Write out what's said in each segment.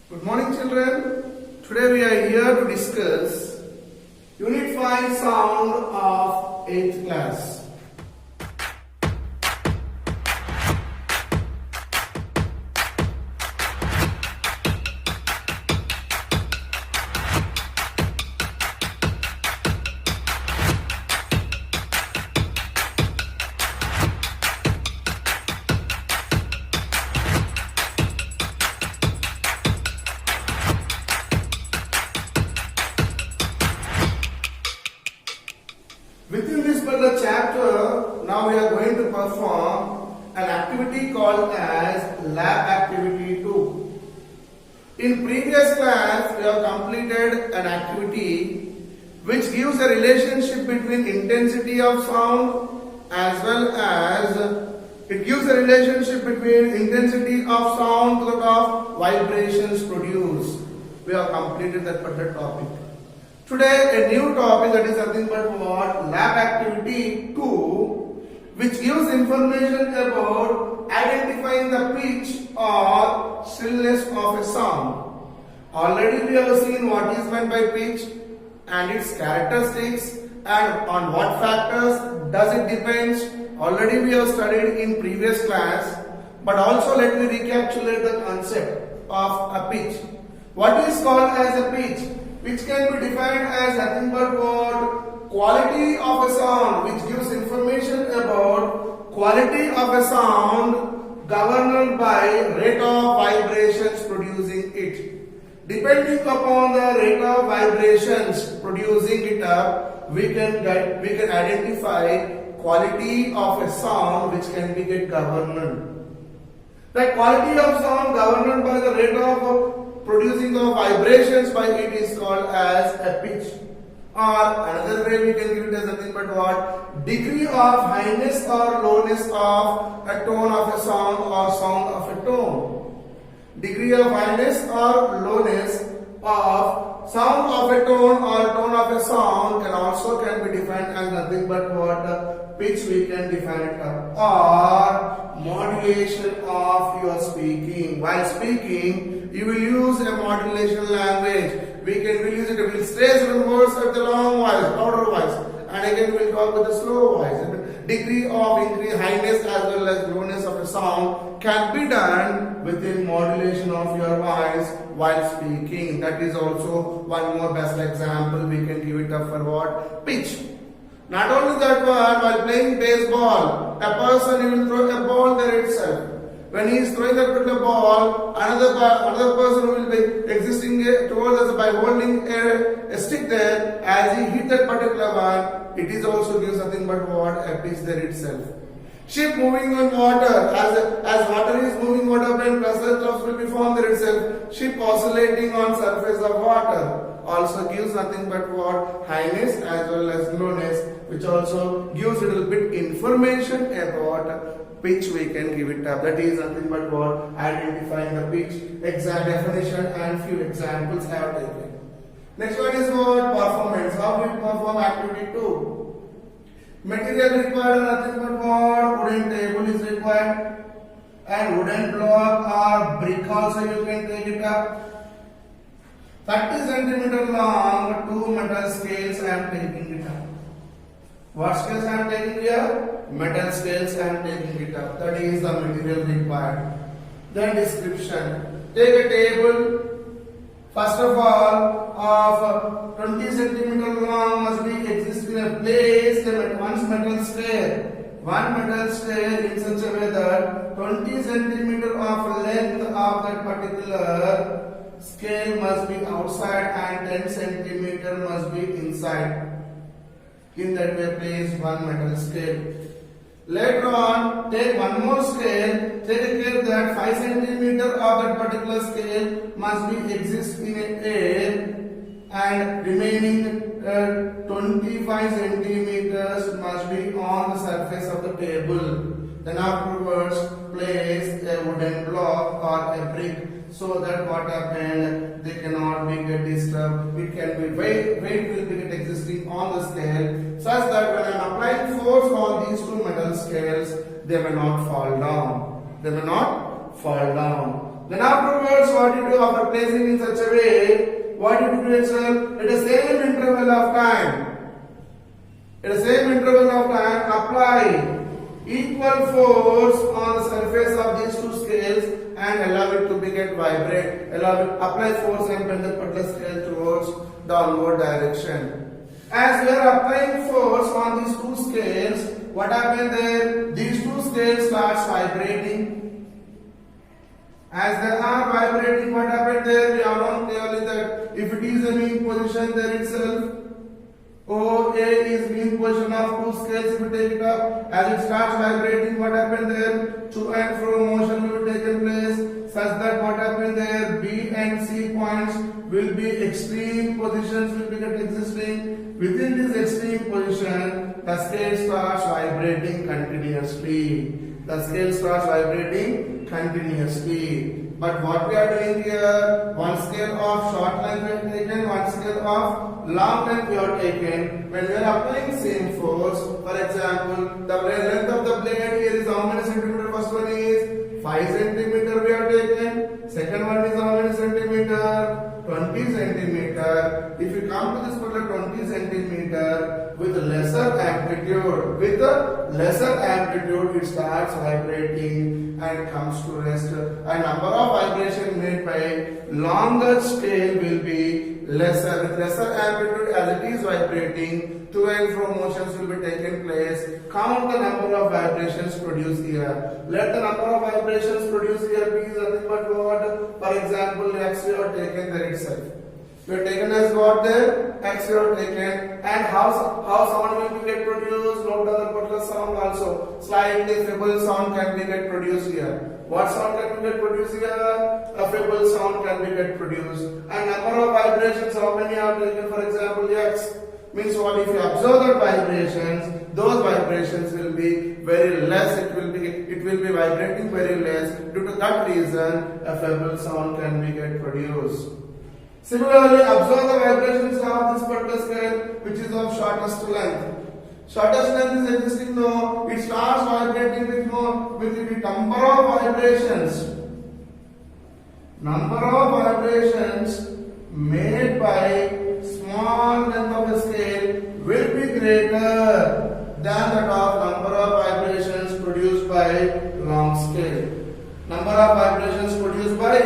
Good morning, children. Today we are here to discuss Unit 5 Sound of 8th class. Within this particular chapter, now we are going to perform an activity called as Lab Activity 2. In previous class, we have completed an activity which gives a relationship between intensity of sound as well as it gives a relationship between intensity of sound to the of vibrations produced. We have completed that particular topic. Today a new topic, that is nothing but what? Lab Activity 2, which gives information about identifying the pitch or stillness of a sound. Already we have seen what is meant by pitch and its characteristics and on what factors does it depend. Already we have studied in previous class, but also let me recapitulate the concept of a pitch. What is called as a pitch? Which can be defined as nothing but what? Quality of a sound, which gives information about quality of a sound governed by rate of vibrations producing it. Depending upon the rate of vibrations producing it up, we can identify quality of a sound which can be governed. The quality of sound governed by the rate of producing the vibrations by it is called as a pitch. Or another way we can give it as nothing but what? Degree of highness or lowness of a tone of a sound or sound of a tone. Degree of highness or lowness of sound of a tone or tone of a sound can be defined as nothing but what? Pitch we can define it up. Or modulation of your speaking. While speaking, you will use a modulation language. We will use it. We will stress certain words with the long voice, louder voice, and again we will talk with the slow voice. Degree of increase, highness as well as lowness of the sound can be done within modulation of your voice while speaking. That is also one more best example we can give it up for what? Pitch. Not only that one, while playing baseball, a person will throw a ball there itself. When he is throwing that particular ball, another person will be existing towards us by holding a stick there. As he hit that particular one, it is also gives nothing but what? A pitch there itself. Ship moving on water, as water is moving, what happens? Pressure drops will be formed there itself. Ship oscillating on surface of water also gives nothing but what? Highness as well as lowness, which also gives a little bit information about pitch we can give it up. That is nothing but what? Identifying the pitch, exact definition and few examples I have taken. Next one is what? Performance. How we perform activity 2. Material required nothing but what? Wooden table is required and wooden block or brick also you can take it up. 30 centimeter long, 2 metal scales I am taking it up. What scales I am taking here? Metal scales I am taking it up. That is the material required. Then description. Take a table. First of all, of 20 centimeter long must be exist in a place one metal scale. One metal scale in such a way that 20 centimeter of length of that particular scale must be outside and 10 centimeter must be inside. In that way, place one metal scale. Later on, take one more scale. Take care that 5 centimeter of that particular scale must be exist in a air, and remaining 25 centimeters must be on the surface of the table. Then afterwards, place a wooden block or a brick so that what happened, they cannot be get disturbed. It can be weight will be existing on the scale such that when I am applying force on these two metal scales, they may not fall down. They may not fall down. Then afterwards, what you do after placing in such a way, what you do is at the same interval of time, apply equal force on the surface of these two scales and allow it to get vibrate. Apply force and bend the particular scale towards downward direction. As we are applying force on these two scales, what happens there? These two scales starts vibrating. As they are vibrating, what happened there? We are known clearly that if it is a mean position there itself, OA is mean position of two scales. If we take it up, as it starts vibrating, what happened there? To and fro motion will take place, such that what happened there? B and C points will be extreme positions will be existing. Within this extreme position, the scale starts vibrating continuously. But what we are doing here, one scale of short length we have taken, one scale of long length we have taken. When we are applying same force, for example, the length of the blade here is how many centimeter? First one is 5 centimeter we have taken. Second one is how many centimeter? 20 centimeter. If you come to this particular 20 centimeter with lesser amplitude, it starts vibrating and comes to rest. A number of vibrations made by longer scale will be lesser. With lesser amplitude, as it is vibrating, to and fro motions will be taking place. Count the number of vibrations produced here. Let the number of vibrations produced here be nothing but what? For example, X we have taken there itself. We have taken as what there? X we have taken. And how sound will be get produced? Note down the particular sound also. Slightly feeble sound can be get produced here. What sound can be get produced here? A feeble sound can be get produced. And number of vibrations, how many are taken? For example, X. Means what? If you observe the vibrations, those vibrations will be very less. It will be vibrating very less. Due to that reason, a feeble sound can be get produced. Similarly, observe the vibrations of this particular scale, which is of shortest length. Shortest length is existing now. It starts vibrating with the number of vibrations. Number of vibrations made by small length of the scale will be greater than that of number of vibrations produced by long scale. Number of vibrations produced by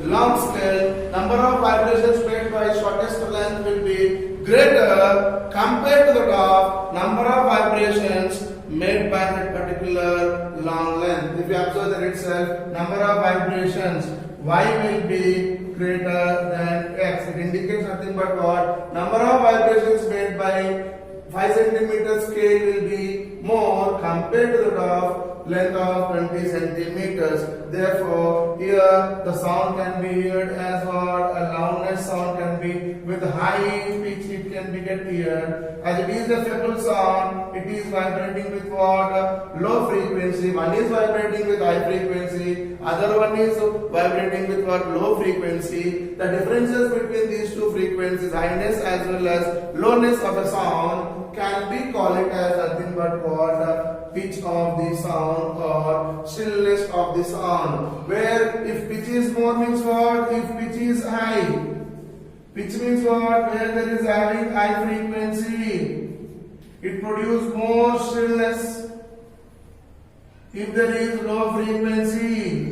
long scale, number of vibrations made by shortest length will be greater compared to the of number of vibrations made by that particular long length. If you observe that itself, number of vibrations Y will be greater than X. It indicates nothing but what? Number of vibrations made by 5 centimeter scale will be more compared to the of length of 20 centimeters. Therefore, here the sound can be heard as what? A loudness sound can be with high pitch, it can be get heard. As it is a feeble sound, it is vibrating with what? Low frequency. One is vibrating with high frequency, other one is vibrating with what? Low frequency. The differences between these two frequencies, highness as well as lowness of a sound, can be called it as nothing but what? Pitch of the sound or shrillness of the sound. Where if pitch is more means what? If pitch is high. Pitch means what? Where there is having high frequency, it produces more shrillness. If there is low frequency,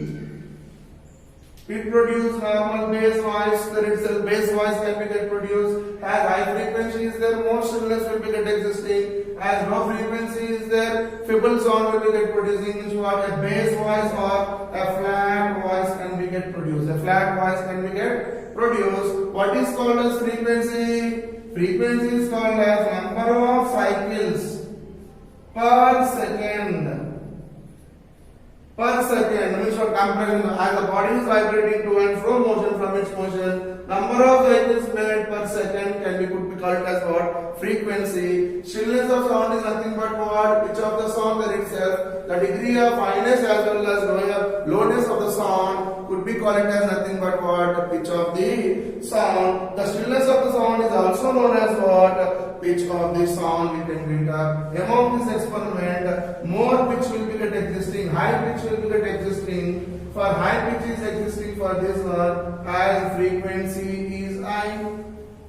it produces normal bass voice. There is a bass voice can be get produced. As high frequency is there, more shrillness will be get existing. As low frequency is there, feeble sound will be get producing. Which what? A bass voice or a flat voice can be get produced. A flat voice can be get produced. What is called as frequency? Frequency is called as number of cycles per second. Per second, means for compression, as the body is vibrating to and fro motion from its motion, number of cycles made per second could be called as what? Frequency. Shrillness of sound is nothing but what? Pitch of the sound there itself. The degree of highness as well as lowness of the sound could be called as nothing but what? The pitch of the sound. The shrillness of the sound is also known as what? Pitch of the sound. We can get up. Among this experiment, more pitch will be get existing, high pitch will be get existing. For high pitch is existing for this one as frequency is high,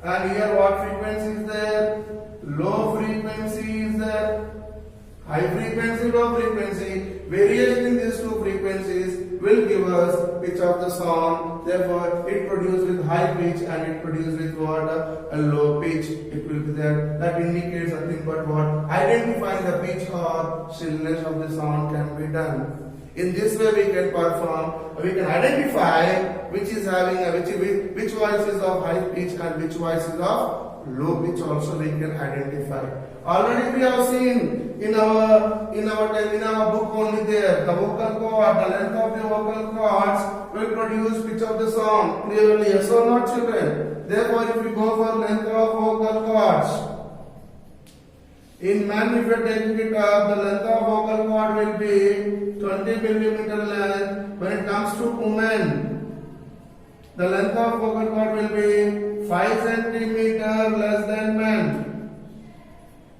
and here what frequency is there? Low frequency is there. High frequency, low frequency, variation in these two frequencies will give us pitch of the sound. Therefore, it produced with high pitch and it produced with what? A low pitch. It will be there. That indicates nothing but what? Identifying the pitch or shrillness of the sound can be done. In this way, we can perform. We can identify which is having which voice is of high pitch and which voice is of low pitch. Also, we can identify. Already we have seen in our book only there the vocal cord, the length of the vocal cords will produce pitch of the sound clearly. Yes or not, children? Therefore, if we go for length of vocal cords, in man, if you are taking it up, the length of vocal cord will be 20 millimeter length. When it comes to women, the length of vocal cord will be 5 centimeter less than men.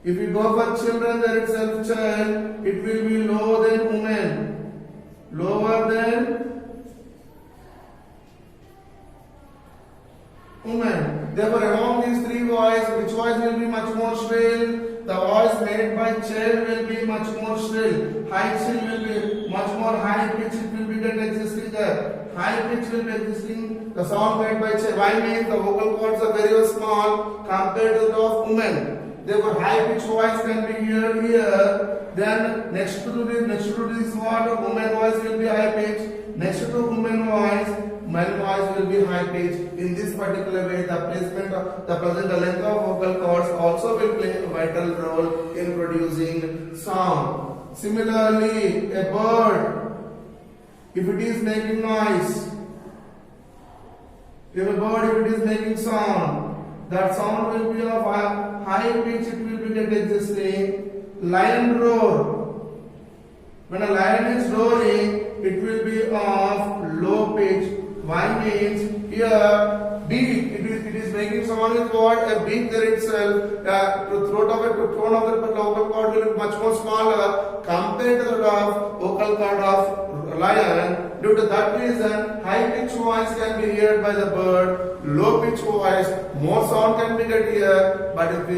If you go for children, there itself child, it will be lower than women. Lower than women. Therefore, among these three voices, which voice will be much more shrill? The voice made by child will be much more shrill. High chill will be much more high pitch. It will be that existing there. High pitch will be existing. The sound made by child. Why means the vocal cords are very small compared to those of women. Therefore, high pitch voice can be heard here. Then next to this what? Woman voice will be high pitch. Next to woman voice, man voice will be high pitch. In this particular way, the placement of the length of vocal cords also will play a vital role in producing sound. Similarly, a bird, if it is making noise, if it is making sound, that sound will be of high pitch. It will be existing. Lion roar. When a lion is roaring, it will be of low pitch. Why means here beak. It is making sound with what? A beak there itself. To tone of the vocal cord will be much more smaller compared to the vocal cord of lion. Due to that reason, high pitch voice can be heard by the bird. Low pitch voice, more sound can be get here, but it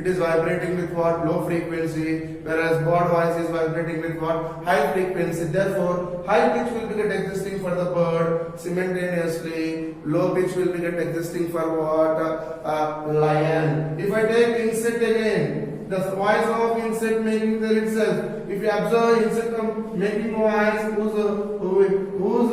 is vibrating with what? Low frequency, whereas bird voice is vibrating with what? High frequency. Therefore, high pitch will be get existing for the bird simultaneously. Low pitch will be get existing for what? Lion. If I take insect again, the voice of insect making there itself. If you observe insect making noise, whose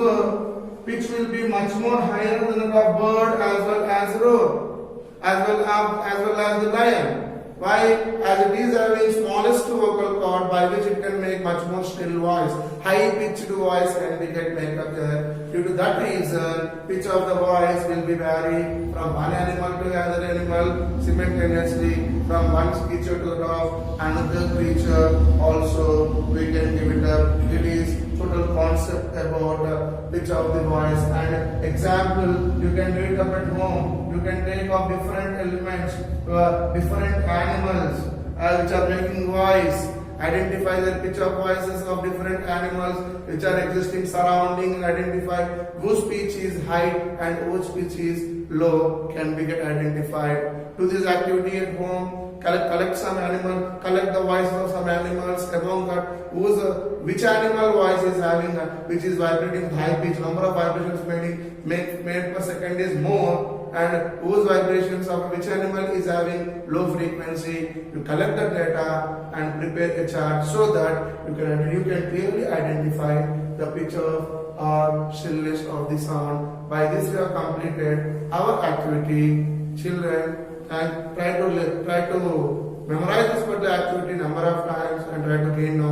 pitch will be much more higher than that of bird as well as roar, as well as the lion. Why? As it is having smallest vocal cord by which it can make much more shrill voice. High pitched voice can be get made up there. Due to that reason, pitch of the voice will be vary from one animal to another animal simultaneously, from one creature to the of another creature. Also, we can give it up. It is total concept about pitch of the voice. And example, you can do it up at home. You can take up different elements, different animals which are making voice. Identify the pitch of voices of different animals which are existing surrounding, and identify whose pitch is high and whose pitch is low can be get identified. Do this activity at home. Collect some animal, collect the voice of some animals. Among that, which animal voice is having which is vibrating high pitch, number of vibrations made per second is more, and whose vibrations of which animal is having low frequency. You collect the data and prepare a chart so that you can clearly identify the pitch of or shrillness of the sound. By this we have completed our activity. Children, and try to memorize this particular activity number of times and try to gain knowledge.